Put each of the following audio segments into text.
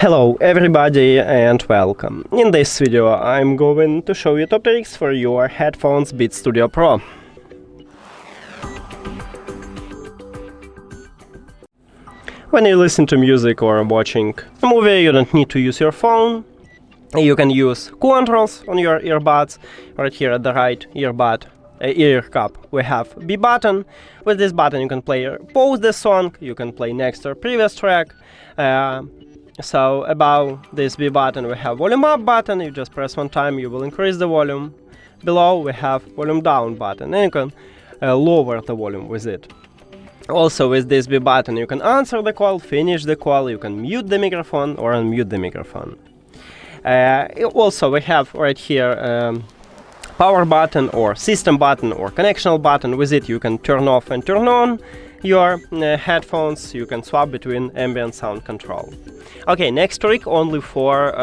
Hello everybody and welcome. In this video I'm going to show you top tricks for your headphones Beat Studio Pro. When you listen to music or watching a movie, you don't need to use your phone. You can use controls on your earbuds. Right here at the right ear cup we have B button. With this button you can pause the song, you can play next or previous track. So above this B button we have volume up button. You just press one time, you will increase the volume. Below we have volume down button, and you can lower the volume with it. Also with this B button you can answer the call, finish the call, you can mute the microphone or unmute the microphone. Also we have right here power button or system button or connectional button. With it you can turn off and turn on your headphones. You can swap between ambient sound control. Okay, next trick only for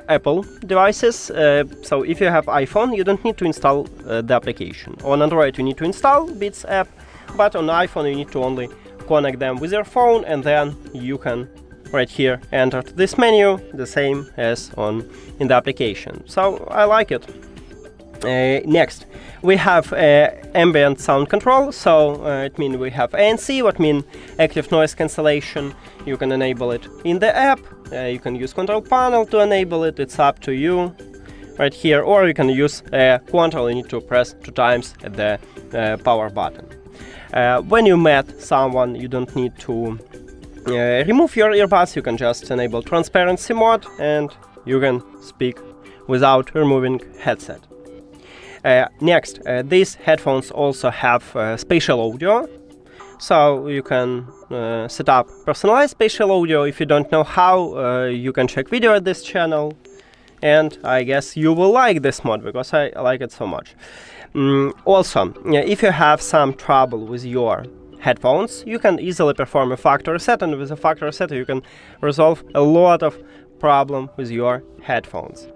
Apple devices. So if you have iPhone, you don't need to install the application. On Android you need to install Beats app, but on iPhone you need to only connect them with your phone, and then you can right here enter this menu the same as in the application. So I like it. Next we have ambient sound control. So it means we have ANC, what means active noise cancellation. You can enable it in the app. You can use control panel to enable it. It's up to you right here, or you can use control. You need to press 2 times at the power button. When you met someone, you don't need to remove your earbuds. You can just enable transparency mode and you can speak without removing headset. Next, these headphones also have spatial audio, so you can set up personalized spatial audio. If you don't know how, you can check video at this channel, and I guess you will like this mod because I like it so much. Also, if you have some trouble with your headphones, you can easily perform a factory reset, and with a factory reset you can resolve a lot of problem with your headphones.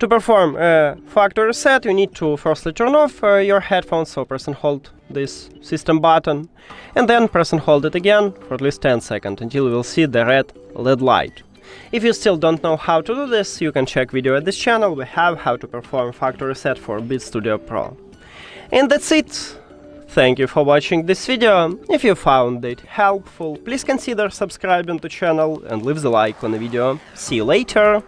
To perform a factory reset, you need to firstly turn off your headphones, so press and hold this system button, and then press and hold it again for at least 10 seconds until you will see the red LED light. If you still don't know how to do this, you can check video at this channel. We have how to perform factory reset for Beat Studio Pro. And that's it. Thank you for watching this video. If you found it helpful, please consider subscribing to the channel and leave the like on the video. See you later!